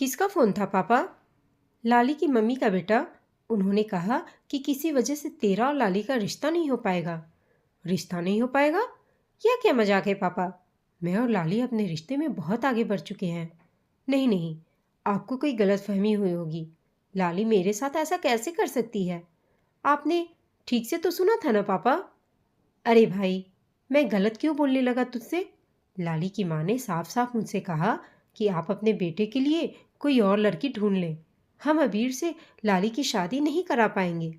किसका फ़ोन था पापा? लाली की मम्मी का बेटा। उन्होंने कहा कि किसी वजह से तेरा और लाली का रिश्ता नहीं हो पाएगा। रिश्ता नहीं हो पाएगा? यह क्या मजाक है पापा? मैं और लाली अपने रिश्ते में बहुत आगे बढ़ चुके हैं। नहीं नहीं, आपको कोई गलतफहमी हुई होगी। लाली मेरे साथ ऐसा कैसे कर सकती है? आपने ठीक से तो सुना था ना पापा? अरे भाई, मैं गलत क्यों बोलने लगा तुझसे? लाली की माँ ने साफ साफ मुझसे कहा कि आप अपने बेटे के लिए कोई और लड़की ढूंढ लें। हम अबीर से लाली की शादी नहीं करा पाएंगे।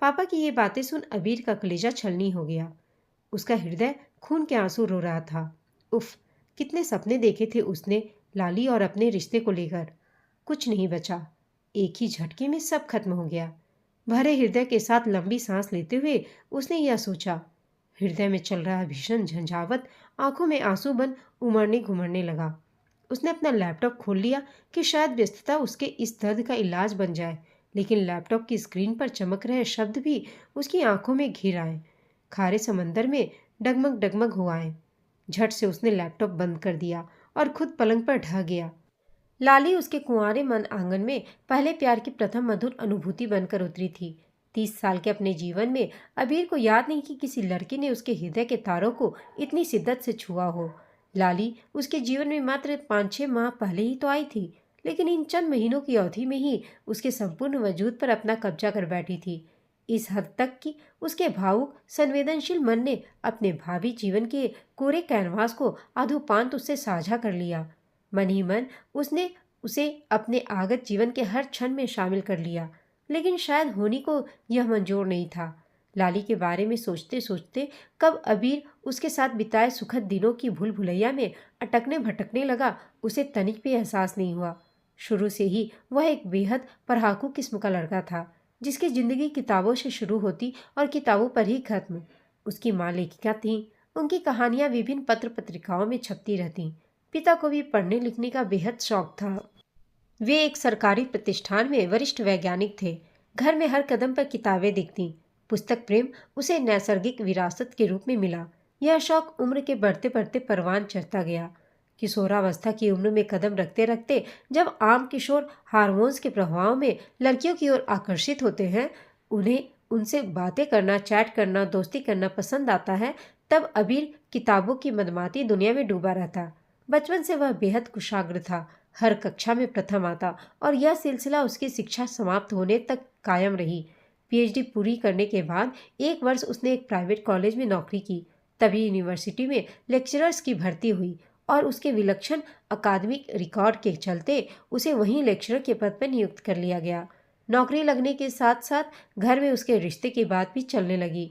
पापा की ये बातें सुन अबीर का कलेजा छलनी हो गया। उसका हृदय खून के आंसू रो रहा था। उफ, कितने सपने देखे थे उसने लाली और अपने रिश्ते को लेकर। कुछ नहीं बचा। एक ही झटके में सब खत्म हो गया। भरे हृदय के साथ लंबी सांस लेते हुए उसने यह सोचा। हृदय में चल रहा भीषण झंझावत आंखों में आंसू बन उमड़ने घुमड़ने लगा। उसने अपना लैपटॉप खोल लिया कि शायद व्यस्तता उसके इस दर्द का इलाज बन जाए, लेकिन लैपटॉप की स्क्रीन पर चमक रहे शब्द भी उसकी आंखों में घिर आए। खारे समंदर में डगमग डगमग हो आए। झट से उसने लैपटॉप बंद कर दिया और खुद पलंग पर ढह गया। लाली उसके कुंवारे मन आंगन में पहले प्यार की प्रथम मधुर अनुभूति बनकर उतरी थी। 30 साल के अपने जीवन में अबीर को याद नहीं कि किसी लड़की ने उसके हृदय के तारों को इतनी शिद्दत से छुआ हो। लाली उसके जीवन में मात्र 5-6 माह पहले ही तो आई थी, लेकिन इन चंद महीनों की अवधि में ही उसके संपूर्ण वजूद पर अपना कब्जा कर बैठी थी। इस हद तक कि उसके भावुक संवेदनशील मन ने अपने भावी जीवन के कोरे कैनवास को आधोपांत उससे साझा कर लिया। मन ही मन उसने उसे अपने आगत जीवन के हर क्षण में शामिल कर लिया, लेकिन शायद होनी को यह मंजूर नहीं था। लाली के बारे में सोचते सोचते कब अबीर उसके साथ बिताए सुखद दिनों की भूल भुलैया में अटकने भटकने लगा, उसे तनिक भी एहसास नहीं हुआ। शुरू से ही वह एक बेहद पढ़ाकू किस्म का लड़का था, जिसकी जिंदगी किताबों से शुरू होती और किताबों पर ही खत्म। उसकी माँ लेखिका थीं। उनकी कहानियां विभिन्न पत्र पत्रिकाओं में छपती रहतीं। पिता को भी पढ़ने लिखने का बेहद शौक था। वे एक सरकारी प्रतिष्ठान में वरिष्ठ वैज्ञानिक थे। घर में हर कदम पर किताबें दिखती। पुस्तक प्रेम उसे नैसर्गिक विरासत के रूप में मिला। यह शौक उम्र के बढ़ते बढ़ते परवान चढ़ता गया। किशोरावस्था की उम्र में कदम रखते रखते जब आम किशोर हार्मोन्स के प्रभाव में लड़कियों की ओर आकर्षित होते हैं, उन्हें उनसे बातें करना, चैट करना, दोस्ती करना पसंद आता है, तब अबीर किताबों की मदमाती दुनिया में डूबा रहता। बचपन से वह बेहद कुशाग्र था। हर कक्षा में प्रथम आता और यह सिलसिला उसकी शिक्षा समाप्त होने तक कायम रही। पीएचडी पूरी करने के बाद 1 वर्ष उसने एक प्राइवेट कॉलेज में नौकरी की। तभी यूनिवर्सिटी में लेक्चरर्स की भर्ती हुई और उसके विलक्षण अकादमिक रिकॉर्ड के चलते उसे वहीं लेक्चरर के पद पर नियुक्त कर लिया गया। नौकरी लगने के साथ साथ घर में उसके रिश्ते की बात भी चलने लगी।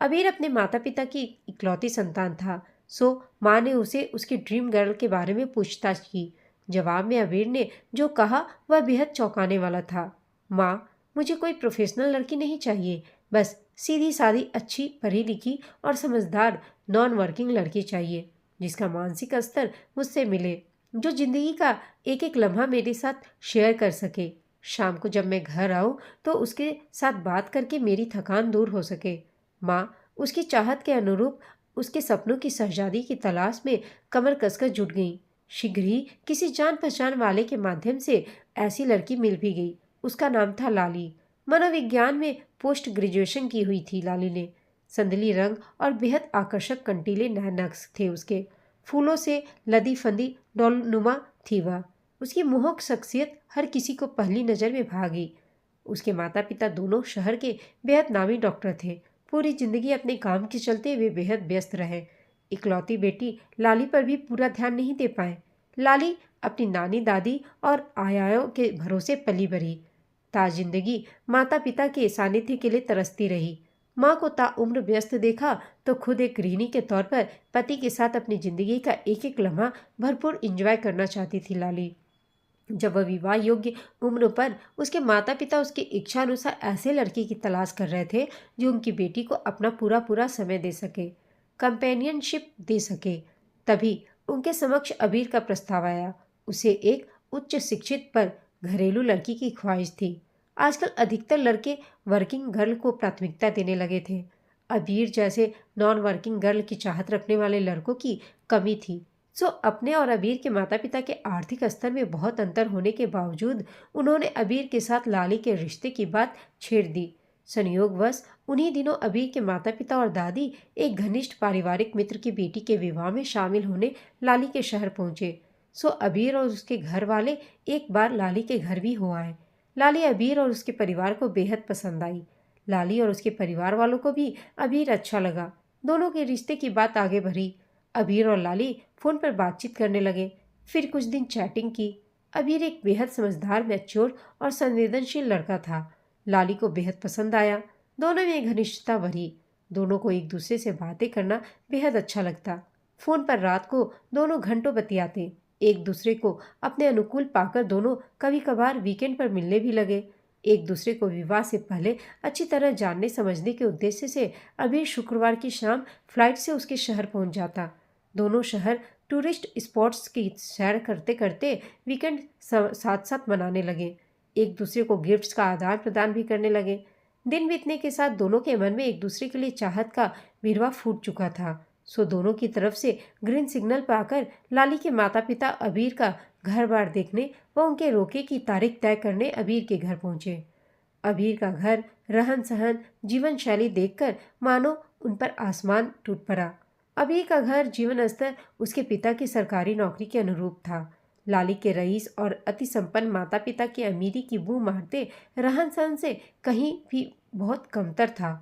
अबीर अपने माता पिता की इकलौती संतान था, सो माँ ने उसे उसकी ड्रीम गर्ल के बारे में पूछताछ की। जवाब में अबीर ने जो कहा वह बेहद चौंकाने वाला था। माँ, मुझे कोई प्रोफेशनल लड़की नहीं चाहिए, बस सीधी सादी अच्छी पढ़ी लिखी और समझदार नॉन वर्किंग लड़की चाहिए, जिसका मानसिक स्तर मुझसे मिले, जो जिंदगी का एक एक लम्हा मेरे साथ शेयर कर सके। शाम को जब मैं घर आऊँ तो उसके साथ बात करके मेरी थकान दूर हो सके। माँ उसकी चाहत के अनुरूप उसके सपनों की शहजादी की तलाश में कमर कसकर जुट गई। शीघ्र ही किसी जान पहचान वाले के माध्यम से ऐसी लड़की मिल भी गई। उसका नाम था लाली। मनोविज्ञान में पोस्ट ग्रेजुएशन की हुई थी लाली ने। संदली रंग और बेहद आकर्षक कंटीले नैनक्स थे उसके। फूलों से लदी फंदी डोलनुमा थी वह। उसकी मोहक शख्सियत हर किसी को पहली नज़र में भा गई। उसके माता पिता दोनों शहर के बेहद नामी डॉक्टर थे। पूरी जिंदगी अपने काम के चलते वे बेहद व्यस्त रहे। इकलौती बेटी लाली पर भी पूरा ध्यान नहीं दे पाए। लाली अपनी नानी दादी और आयाओं के भरोसे पली बढ़ी। जिंदगी माता पिता के सानिध्य के लिए तरसती रही। माँ को ताउम्र व्यस्त देखा तो खुद एक गृहिणी के तौर पर पति के साथ अपनी जिंदगी का एक एक लम्हा भरपूर एंजॉय करना चाहती थी लाली। जब वह विवाह योग्य उम्र पर उसके माता पिता उसकी इच्छा अनुसार ऐसे लड़के की तलाश कर रहे थे जो उनकी बेटी को अपना पूरा पूरा समय दे सके, कंपेनियनशिप दे सके, तभी उनके समक्ष अबीर का प्रस्ताव आया। उसे एक उच्च शिक्षित पर घरेलू लड़की की ख्वाहिश थी। आजकल अधिकतर लड़के वर्किंग गर्ल को प्राथमिकता देने लगे थे। अबीर जैसे नॉन वर्किंग गर्ल की चाहत रखने वाले लड़कों की कमी थी। अपने और अबीर के माता पिता के आर्थिक स्तर में बहुत अंतर होने के बावजूद उन्होंने अबीर के साथ लाली के रिश्ते की बात छेड़ दी। संयोगवश उन्हीं दिनों अबीर के माता पिता और दादी एक घनिष्ठ पारिवारिक मित्र की बेटी के विवाह में शामिल होने लाली के शहर पहुंचे। अबीर और उसके घर वाले एक बार लाली के घर भी हो आए। लाली अबीर और उसके परिवार को बेहद पसंद आई। लाली और उसके परिवार वालों को भी अबीर अच्छा लगा। दोनों के रिश्ते की बात आगे बढ़ी। अबीर और लाली फोन पर बातचीत करने लगे। फिर कुछ दिन चैटिंग की। अबीर एक बेहद समझदार, मैच्योर और संवेदनशील लड़का था। लाली को बेहद पसंद आया। दोनों में घनिष्ठता बढ़ी। दोनों को एक दूसरे से बातें करना बेहद अच्छा लगता। फोन पर रात को दोनों घंटों बतियाते। एक दूसरे को अपने अनुकूल पाकर दोनों कभी कभार वीकेंड पर मिलने भी लगे। एक दूसरे को विवाह से पहले अच्छी तरह जानने समझने के उद्देश्य से अबीर शुक्रवार की शाम फ्लाइट से उसके शहर पहुंच जाता। दोनों शहर टूरिस्ट स्पॉट्स की सैर करते करते वीकेंड साथ साथ मनाने लगे। एक दूसरे को गिफ्ट्स का आदान प्रदान भी करने लगे। दिन बीतने के साथ दोनों के मन में एक दूसरे के लिए चाहत का बिरवा फूट चुका था। दोनों की तरफ से ग्रीन सिग्नल पाकर लाली के माता पिता अबीर का घर बार देखने व उनके रोके की तारीख तय करने अबीर के घर पहुंचे। अबीर का घर, रहन सहन, जीवन शैली देखकर मानो उन पर आसमान टूट पड़ा। अबीर का घर, जीवन स्तर उसके पिता की सरकारी नौकरी के अनुरूप था। लाली के रईस और अति संपन्न माता पिता की अमीरी की बू मारते रहन सहन से कहीं भी बहुत कमतर था।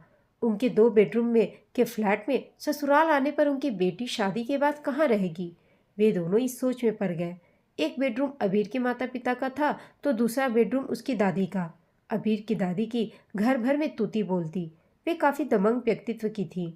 उनके 2 बेडरूम में के फ्लैट में ससुराल आने पर उनकी बेटी शादी के बाद कहाँ रहेगी। वे दोनों इस सोच में पड़ गए। एक बेडरूम अबीर के माता पिता का था तो दूसरा बेडरूम उसकी दादी का। अबीर की दादी की घर भर में तूती बोलती। वे काफी दमंग व्यक्तित्व की थी।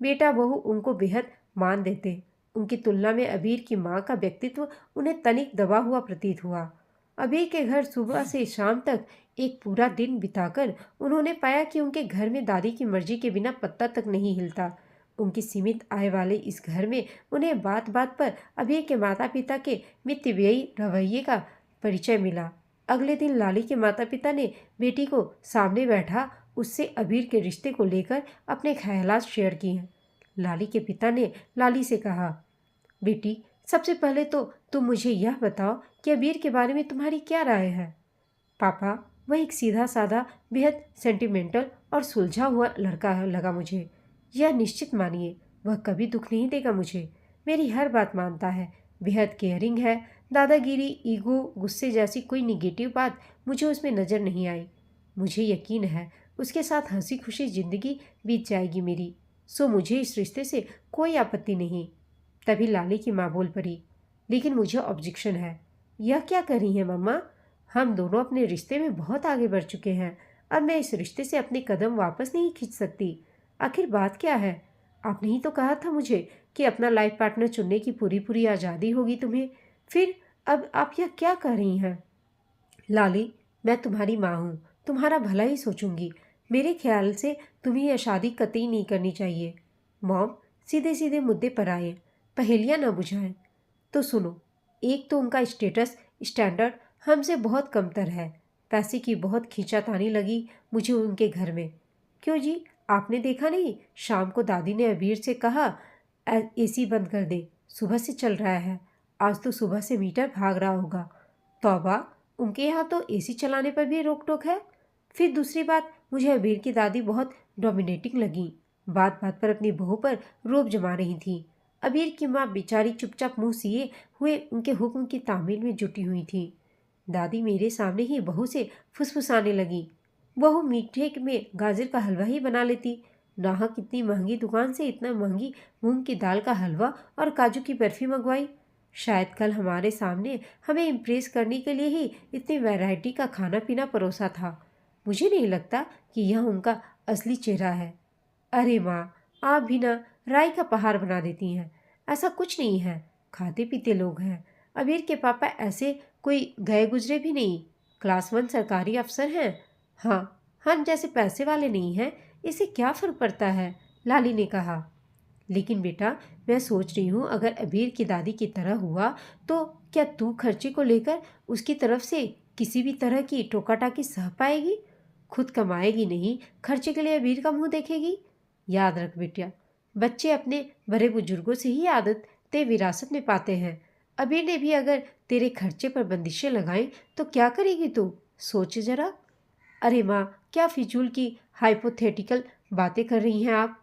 बेटा बहू उनको बेहद मान देते। उनकी तुलना में अबीर की माँ का व्यक्तित्व उन्हें तनिक दबा हुआ प्रतीत हुआ। अबीर के घर सुबह से शाम तक एक पूरा दिन बिताकर उन्होंने पाया कि उनके घर में दादी की मर्जी के बिना पत्ता तक नहीं हिलता। उनकी सीमित आय वाले इस घर में उन्हें बात बात पर अबीर के माता पिता के मितव्ययी रवैये का परिचय मिला। अगले दिन लाली के माता पिता ने बेटी को सामने बैठा उससे अबीर के रिश्ते को लेकर अपने ख्यालात शेयर किए। लाली के पिता ने लाली से कहा, बेटी, सबसे पहले तो तुम मुझे यह बताओ कि अबीर के बारे में तुम्हारी क्या राय है। पापा, वह एक सीधा साधा, बेहद सेंटिमेंटल और सुलझा हुआ लड़का लगा मुझे। यह निश्चित मानिए, वह कभी दुख नहीं देगा मुझे। मेरी हर बात मानता है, बेहद केयरिंग है। दादागिरी, ईगो, गुस्से जैसी कोई निगेटिव बात मुझे उसमें नज़र नहीं आई। मुझे यकीन है उसके साथ हंसी खुशी जिंदगी बीत जाएगी मेरी। मुझे इस रिश्ते से कोई आपत्ति नहीं। तभी लाली की माँ बोल पड़ी, लेकिन मुझे ऑब्जेक्शन है। यह क्या कर रही है मम्मा? हम दोनों अपने रिश्ते में बहुत आगे बढ़ चुके हैं। अब मैं इस रिश्ते से अपने कदम वापस नहीं खींच सकती। आखिर बात क्या है? आपने ही तो कहा था मुझे कि अपना लाइफ पार्टनर चुनने की पूरी पूरी आज़ादी होगी तुम्हें। फिर अब आप यह क्या कर रही हैं? लाली, मैं तुम्हारी माँ हूँ, तुम्हारा भला ही सोचूंगी। मेरे ख्याल से तुम्हें यह शादी कतई नहीं करनी चाहिए। मॉम, सीधे सीधे मुद्दे पर आए, पहेलियाँ न बुझाएं। तो सुनो, एक तो उनका स्टैंडर्ड हमसे बहुत कमतर है। पैसे की बहुत खींचातानी लगी मुझे उनके घर में। क्यों जी, आपने देखा नहीं? शाम को दादी ने अबीर से कहा, एसी बंद कर दे, सुबह से चल रहा है। आज तो सुबह से मीटर भाग रहा होगा। तौबा, उनके यहाँ तो एसी चलाने पर भी रोक टोक है। फिर दूसरी बात, मुझे अबीर की दादी बहुत डोमिनेटिंग लगी। बात बात पर अपनी बहू पर रोब जमा रही थी। अबीर की माँ बेचारी चुपचाप मुंह सिए हुए उनके हुक्म की तामील में जुटी हुई थी। दादी मेरे सामने ही बहू से फुसफुसाने लगी। बहू मीठे में गाजर का हलवा ही बना लेती। नाहक इतनी महंगी दुकान से इतना महंगी मूंग की दाल का हलवा और काजू की बर्फी मंगवाई। शायद कल हमारे सामने हमें इम्प्रेस करने के लिए ही इतनी वैरायटी का खाना पीना परोसा था। मुझे नहीं लगता कि यह उनका असली चेहरा है। अरे माँ, आप भी ना राई का पहाड़ बना देती हैं। ऐसा कुछ नहीं है, खाते पीते लोग हैं। अबीर के पापा ऐसे कोई गए गुजरे भी नहीं, क्लास 1 सरकारी अफसर हैं। हाँ, हम जैसे पैसे वाले नहीं हैं, इससे क्या फ़र्क पड़ता है? लाली ने कहा। लेकिन बेटा, मैं सोच रही हूँ अगर अबीर की दादी की तरह हुआ तो क्या तू खर्चे को लेकर उसकी तरफ से किसी भी तरह की टोका-टाकी सह पाएगी? खुद कमाएगी नहीं, खर्चे के लिए अबीर का मुंह देखेगी? याद रख बेटा, बच्चे अपने बड़े बुजुर्गों से ही आदत रिश्ते विरासत में पाते हैं। अबीर ने भी अगर तेरे खर्चे पर बंदिशें लगाएं तो क्या करेगी तू? सोच जरा। अरे माँ, क्या फिजूल की हाइपोथेटिकल बातें कर रही हैं आप?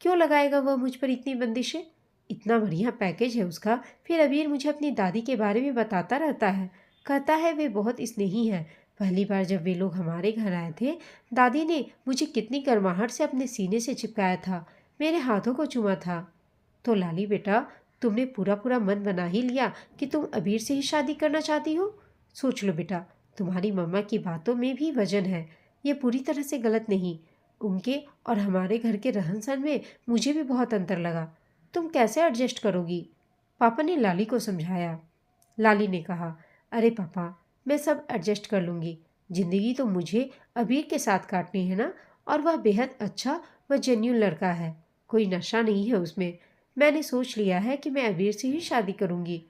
क्यों लगाएगा वह मुझ पर इतनी बंदिशें? इतना बढ़िया पैकेज है उसका। फिर अबीर मुझे अपनी दादी के बारे में बताता रहता है, कहता है वे बहुत स्नेही है। पहली बार जब वे लोग हमारे घर आए थे, दादी ने मुझे कितनी गर्माहट से अपने सीने से चिपकाया था, मेरे हाथों को चूमा था। तो लाली बेटा, तुमने पूरा पूरा मन बना ही लिया कि तुम अबीर से ही शादी करना चाहती हो? सोच लो बेटा, तुम्हारी मम्मा की बातों में भी वजन है। ये पूरी तरह से गलत नहीं। उनके और हमारे घर के रहन सहन में मुझे भी बहुत अंतर लगा। तुम कैसे एडजस्ट करोगी? पापा ने लाली को समझाया। लाली ने कहा, अरे पापा, मैं सब एडजस्ट कर लूँगी। जिंदगी तो मुझे अबीर के साथ काटनी है ना, और वह बेहद अच्छा व जेन्युइन लड़का है। कोई नशा नहीं है उसमें। मैंने सोच लिया है कि मैं अबीर से ही शादी करूँगी।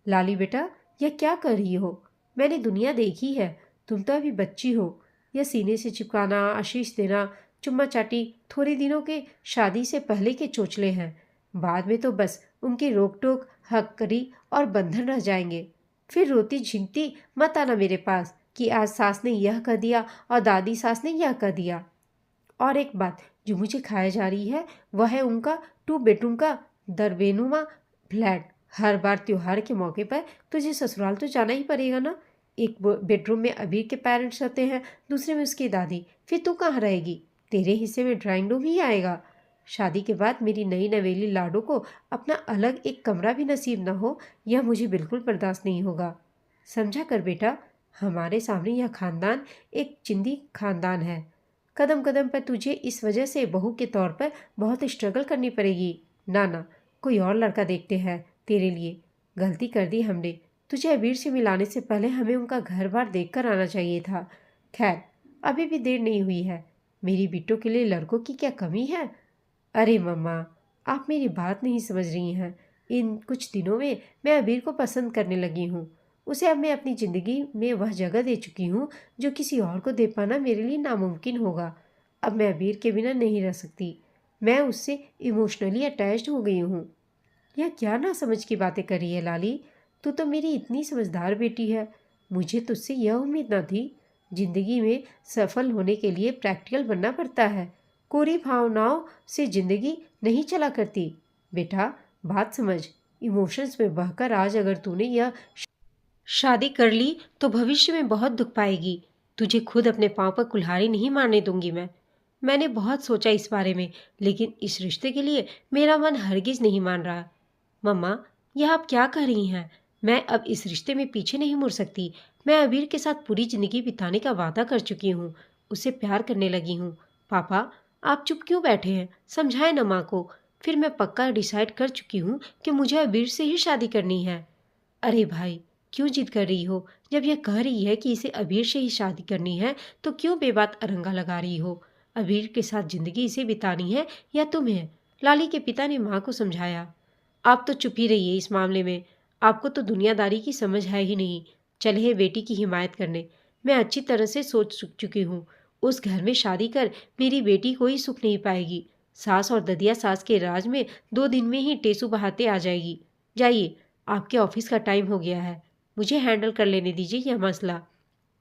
लाली बेटा, यह क्या कर रही हो? मैंने दुनिया देखी है। तुम तो अभी बच्ची हो। यह सीने से चिपकाना, आशीष देना, चुम्मा चाटी थोड़े दिनों के शादी से पहले के चोचले हैं। बाद में तो बस उनकी रोक टोक, हक्करी और बंधन रह जाएंगे। फिर रोती झिंकती मत आना मेरे पास कि आज सास ने यह कह दिया और दादी सास ने यह कह दिया। और एक बात जो मुझे खाया जा रही है, वह है उनका 2 बेडरूम का दरबेनुमा फ्लैट। हर बार त्योहार के मौके पर तुझे ससुराल तो जाना ही पड़ेगा ना। एक बेडरूम में अबीर के पेरेंट्स रहते हैं, दूसरे में उसकी दादी। फिर तू कहाँ रहेगी? तेरे हिस्से में ड्राइंग रूम ही आएगा। शादी के बाद मेरी नई नवेली लाडो को अपना अलग एक कमरा भी नसीब न हो, यह मुझे बिल्कुल बर्दाश्त नहीं होगा। समझा कर बेटा, हमारे सामने यह खानदान एक चिंदी खानदान है। कदम कदम पर तुझे इस वजह से बहू के तौर पर बहुत स्ट्रगल करनी पड़ेगी। ना ना, कोई और लड़का देखते हैं तेरे लिए। गलती कर दी हमने। तुझे अबीर से मिलाने से पहले हमें उनका घर बार देख कर आना चाहिए था। खैर, अभी भी देर नहीं हुई है। मेरी बिट्टो के लिए लड़कों की क्या कमी है? अरे मम्मा, आप मेरी बात नहीं समझ रही हैं। इन कुछ दिनों में मैं अबीर को पसंद करने लगी हूँ। उसे अब मैं अपनी ज़िंदगी में वह जगह दे चुकी हूँ जो किसी और को दे पाना मेरे लिए नामुमकिन होगा। अब मैं अबीर के बिना नहीं रह सकती। मैं उससे इमोशनली अटैच्ड हो गई हूँ। यह क्या ना समझ की बातें कर रही है लाली? तू तो मेरी इतनी समझदार बेटी है। मुझे तुझसे यह उम्मीद ना थी। जिंदगी में सफल होने के लिए प्रैक्टिकल बनना पड़ता है। कोरी भावनाओं से जिंदगी नहीं चला करती। बेटा, बात समझ। इमोशंस में बहकर आज अगर तूने यह शादी कर ली तो भविष्य में बहुत दुख पाएगी। तुझे खुद अपने पाँव पर कुल्हाड़ी नहीं मारने दूंगी मैं। मैंने बहुत सोचा इस बारे में, लेकिन इस रिश्ते के लिए मेरा मन हरगिज नहीं मान रहा। मम्मा, यह आप क्या कह रही हैं? मैं अब इस रिश्ते में पीछे नहीं मुड़ सकती। मैं अबीर के साथ पूरी जिंदगी बिताने का वादा कर चुकी हूँ। उससे प्यार करने लगी हूँ। पापा, आप चुप क्यों बैठे हैं? समझाए ना माँ को। फिर मैं पक्का डिसाइड कर चुकी हूँ कि मुझे अबीर से ही शादी करनी है। अरे भाई, क्यों जिद कर रही हो? जब यह कह रही है कि इसे अबीर से ही शादी करनी है तो क्यों बेबात अरंगा लगा रही हो? अबीर के साथ जिंदगी इसे बितानी है या तुम्हें? लाली के पिता ने माँ को समझाया। आप तो चुप ही रहिए इस मामले में। आपको तो दुनियादारी की समझ है ही नहीं। चले है बेटी की हिमायत करने। मैं अच्छी तरह से सोच चुकी हूँ। उस घर में शादी कर मेरी बेटी कोई सुख नहीं पाएगी। सास और ददिया सास के राज में 2 दिन में ही टेसू बहाते आ जाएगी। जाइए, आपके ऑफिस का टाइम हो गया है। मुझे हैंडल कर लेने दीजिए यह मसला।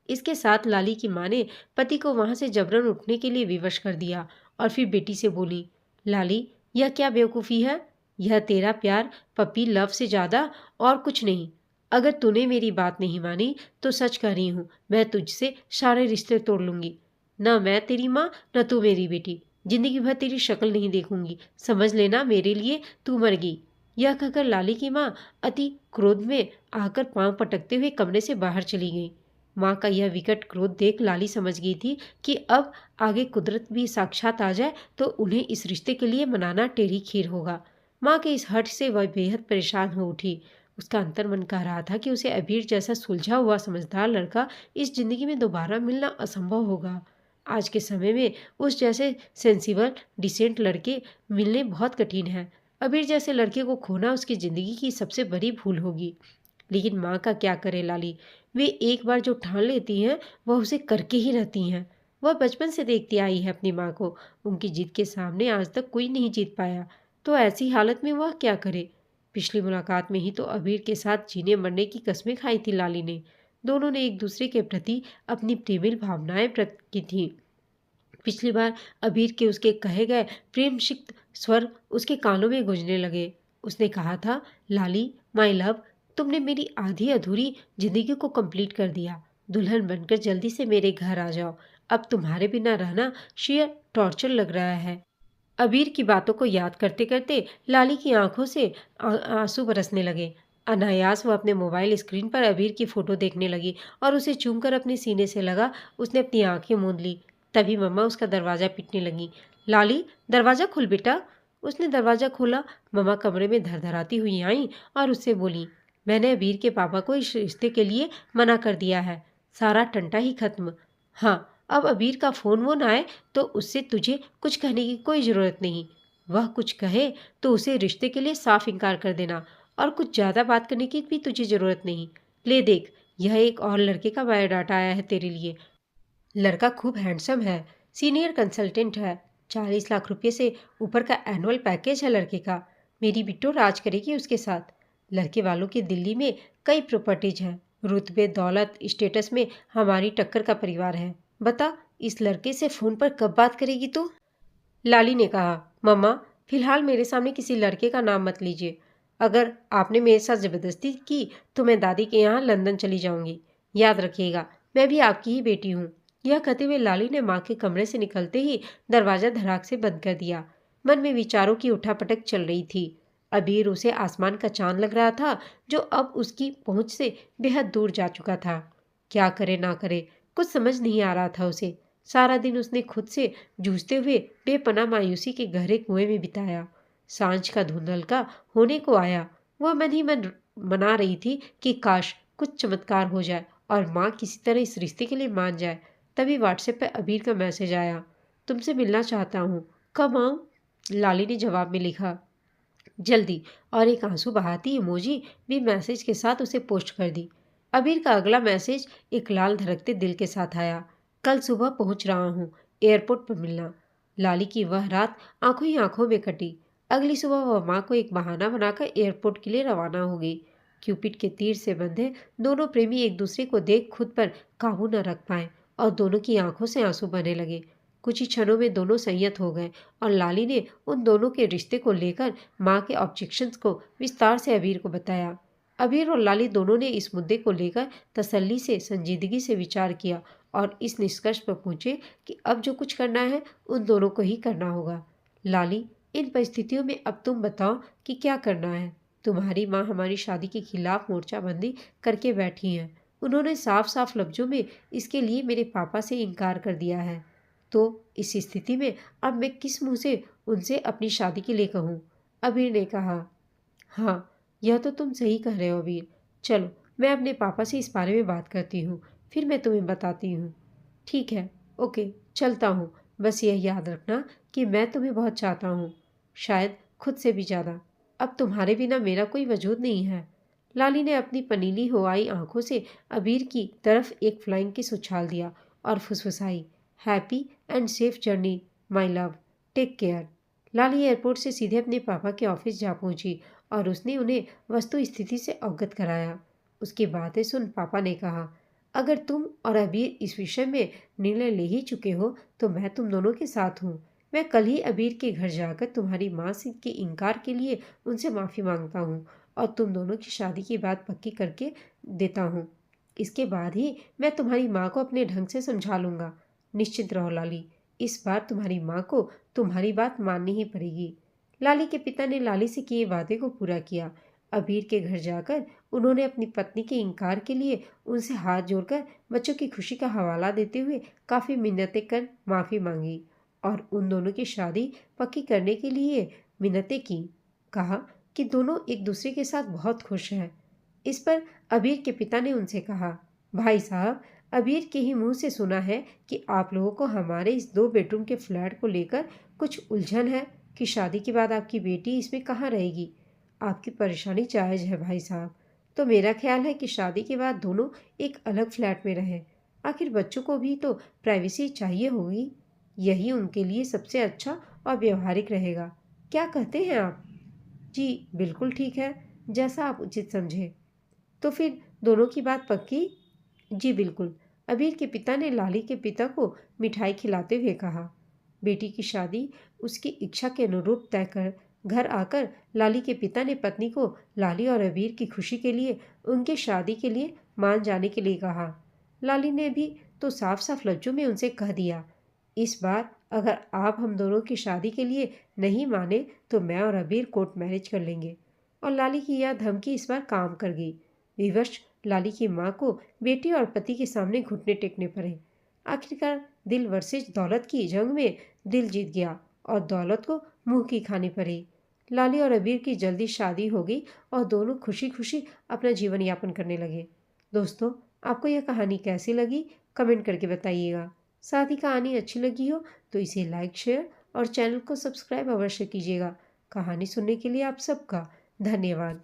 इसके साथ लाली की माँ ने पति को वहां से जबरन उठने के लिए विवश कर दिया और फिर बेटी से बोली, लाली, यह क्या बेवकूफ़ी है? यह तेरा प्यार पपी लव से ज़्यादा और कुछ नहीं। अगर तूने मेरी बात नहीं मानी तो सच कह रही हूँ, मैं तुझसे सारे रिश्ते तोड़ लूँगी। न मैं तेरी माँ, न तू मेरी बेटी। जिंदगी भर तेरी शक्ल नहीं देखूंगी। समझ लेना, मेरे लिए तू मर गई। यह कहकर लाली की माँ अति क्रोध में आकर पांव पटकते हुए कमरे से बाहर चली गई। माँ का यह विकट क्रोध देख लाली समझ गई थी कि अब आगे कुदरत भी साक्षात आ जाए तो उन्हें इस रिश्ते के लिए मनाना टेढ़ी खीर होगा। माँ के इस हठ से वह बेहद परेशान हो उठी। उसका अंतर्मन कह रहा था कि उसे अबीर जैसा सुलझा हुआ समझदार लड़का इस जिंदगी में दोबारा मिलना असंभव होगा। आज के समय में उस जैसे सेंसिबल डिसेंट लड़के मिलने बहुत कठिन है। अबीर जैसे लड़के को खोना उसकी जिंदगी की सबसे बड़ी भूल होगी। लेकिन माँ का क्या करे लाली? वे एक बार जो ठान लेती हैं वह उसे करके ही रहती हैं। वह बचपन से देखती आई है अपनी माँ को। उनकी जिद के सामने आज तक कोई नहीं जीत पाया, तो ऐसी हालत में वह क्या करे? पिछली मुलाकात में ही तो अबीर के साथ जीने मरने की कस्में खाई थी लाली ने। दोनों ने एक दूसरे के प्रति अपनी प्रेमिल भावनाएं प्रकट की थी। पिछली बार अबीर के उसके कहे गए प्रेमसिक्त स्वर उसके कानों में गूंजने लगे। उसने कहा था, लाली माय लव, तुमने मेरी आधी अधूरी जिंदगी को कंप्लीट कर दिया। दुल्हन बनकर जल्दी से मेरे घर आ जाओ। अब तुम्हारे बिना रहना शेयर टॉर्चर लग रहा है। अबीर की बातों को याद करते करते लाली की आंखों से आंसू बरसने लगे। अनायास वो अपने मोबाइल स्क्रीन पर अबीर की फोटो देखने लगी और उसे चूमकर अपने सीने से लगा। उसने अपनी आंखें मूंद ली। तभी मम्मा उसका दरवाजा पीटने लगी। लाली, दरवाजा खोल बेटा। उसने दरवाजा खोला। मम्मा कमरे में धरधराती हुई आई और उससे बोली, मैंने अबीर के पापा को इस रिश्ते के लिए मना कर दिया है। सारा टंटा ही खत्म। हाँ, अब अबीर का फोन वोन आए तो उससे तुझे कुछ कहने की कोई ज़रूरत नहीं। वह कुछ कहे तो उसे रिश्ते के लिए साफ इनकार कर देना और कुछ ज़्यादा बात करने की भी तुझे ज़रूरत नहीं। ले देख, यह एक और लड़के का बायोडाटा आया है तेरे लिए। लड़का खूब हैंडसम है, सीनियर कंसल्टेंट है, 40 लाख रुपये से ऊपर का एनुअल पैकेज है लड़के का। मेरी बिट्टो राज करेगी उसके साथ। लड़के वालों की दिल्ली में कई प्रॉपर्टीज हैं। रुतबे दौलत स्टेटस में हमारी टक्कर का परिवार है। बता, इस लड़के से फ़ोन पर कब बात करेगी तू? लाली ने कहा, मम्मा फिलहाल मेरे सामने किसी लड़के का नाम मत लीजिए। अगर आपने मेरे साथ ज़बरदस्ती की तो मैं दादी के यहाँ लंदन चली जाऊंगी। याद रखिएगा, मैं भी आपकी ही बेटी हूँ। यह कहते हुए लाली ने माँ के कमरे से निकलते ही दरवाज़ा धड़ाक से बंद कर दिया। मन में विचारों की उठापटक चल रही थी। अबीर उसे आसमान का चांद लग रहा था, जो अब उसकी पहुंच से बेहद दूर जा चुका था। क्या करे ना करे, कुछ समझ नहीं आ रहा था उसे। सारा दिन उसने खुद से जूझते हुए बेपनाह मायूसी के गहरे कुएं में बिताया। सांझ का धुंधलका होने को आया। वह मन ही मन मना रही थी कि काश कुछ चमत्कार हो जाए और माँ किसी तरह इस रिश्ते के लिए मान जाए। तभी व्हाट्सएप पर अबीर का मैसेज आया, तुमसे मिलना चाहता हूँ, कब आऊँ? लाली ने जवाब में लिखा, जल्दी, और एक आंसू बहाती इमोजी भी मैसेज के साथ उसे पोस्ट कर दी। अबीर का अगला मैसेज एक लाल धड़कते दिल के साथ आया, कल सुबह पहुंच रहा हूँ, एयरपोर्ट पर मिलना। लाली की वह रात आंखों ही आंखों में कटी। अगली सुबह वह माँ को एक बहाना बनाकर एयरपोर्ट के लिए रवाना हो गई। क्यूपिड के तीर से बंधे दोनों प्रेमी एक दूसरे को देख खुद पर काबू न रख पाए और दोनों की आंखों से आंसू बहने लगे। कुछ ही क्षणों में दोनों संयत हो गए और लाली ने उन दोनों के रिश्ते को लेकर माँ के ऑब्जेक्शंस को विस्तार से अबीर को बताया। अबीर और लाली दोनों ने इस मुद्दे को लेकर तसल्ली से संजीदगी से विचार किया और इस निष्कर्ष पर पहुंचे कि अब जो कुछ करना है उन दोनों को ही करना होगा। लाली, इन परिस्थितियों में अब तुम बताओ कि क्या करना है। तुम्हारी माँ हमारी शादी के खिलाफ मोर्चाबंदी करके बैठी हैं। उन्होंने साफ साफ लफ्जों में इसके लिए मेरे पापा से इनकार कर दिया है। तो इस स्थिति में अब मैं किस मुंह से उनसे अपनी शादी के लिए कहूँ? अबीर ने कहा, हाँ, यह तो तुम सही कह रहे हो अबीर। चलो, मैं अपने पापा से इस बारे में बात करती हूँ, फिर मैं तुम्हें बताती हूँ। ठीक है, ओके, चलता हूँ। बस यह याद रखना कि मैं तुम्हें बहुत चाहता हूँ, शायद खुद से भी ज़्यादा। अब तुम्हारे बिना मेरा कोई वजूद नहीं है। लाली ने अपनी पनीली हो आई आंखों से अबीर की तरफ एक फ्लाइंग किस उछाल दिया और फुसफुसाई, happy and safe journey my love, take care. Lali airport से सीधे अपने पापा के ऑफिस जा पहुंची और उसने उन्हें वस्तु स्थिति से अवगत कराया। उसकी बातें सुन पापा ने कहा, अगर तुम और अबीर इस विषय में निर्णय ले ही चुके हो तो मैं तुम दोनों के साथ हूँ। मैं कल ही अबीर के घर जाकर तुम्हारी माँ से के इनकार के लिए उनसे माफ़ी मांगता हूँ और तुम दोनों की शादी की बात पक्की करके देता हूँ। इसके बाद ही मैं तुम्हारी माँ को अपने ढंग से समझा लूँगा। निश्चित रहो लाली, इस बार तुम्हारी माँ को तुम्हारी बात माननी ही पड़ेगी। लाली के पिता ने लाली से किए वादे को पूरा किया। अबीर के घर जाकर उन्होंने अपनी पत्नी के इनकार के लिए उनसे हाथ जोड़कर बच्चों की खुशी का हवाला देते हुए काफ़ी मिन्नतें कर माफ़ी मांगी और उन दोनों की शादी पक्की करने के लिए मिन्नतें की। कहा कि दोनों एक दूसरे के साथ बहुत खुश हैं। इस पर अबीर के पिता ने उनसे कहा, भाई साहब, अबीर के ही मुंह से सुना है कि आप लोगों को हमारे इस 2 बेडरूम के फ्लैट को लेकर कुछ उलझन है कि शादी के बाद आपकी बेटी इसमें कहाँ रहेगी। आपकी परेशानी जायज़ है भाई साहब। तो मेरा ख्याल है कि शादी के बाद दोनों एक अलग फ्लैट में रहें। आखिर बच्चों को भी तो प्राइवेसी चाहिए होगी। यही उनके लिए सबसे अच्छा और व्यवहारिक रहेगा। क्या कहते हैं आप? जी बिल्कुल ठीक है। जैसा आप उचित समझे। तो फिर दोनों की बात पक्की? जी बिल्कुल। अबीर के पिता ने लाली के पिता को मिठाई खिलाते हुए कहा। बेटी की शादी उसकी इच्छा के अनुरूप तय कर घर आकर लाली के पिता ने पत्नी को लाली और अबीर की खुशी के लिए उनके शादी के लिए मान जाने के लिए कहा। लाली ने भी तो साफ साफ लज्जों में उनसे कह दिया, इस बार अगर आप हम दोनों की शादी के लिए नहीं माने तो मैं और अबीर कोर्ट मैरिज कर लेंगे। और लाली की यह धमकी इस बार काम कर गई। विवश लाली की माँ को बेटी और पति के सामने घुटने टेकने पड़े। आखिरकार दिल वर्सेस दौलत की जंग में दिल जीत गया और दौलत को मुंह की खानी पड़ी। लाली और अबीर की जल्दी शादी हो गई और दोनों खुशी खुशी अपना जीवन यापन करने लगे। दोस्तों, आपको यह कहानी कैसी लगी कमेंट करके बताइएगा। साथ ही कहानी अच्छी लगी हो तो इसे लाइक शेयर और चैनल को सब्सक्राइब अवश्य कीजिएगा। कहानी सुनने के लिए आप सबका धन्यवाद।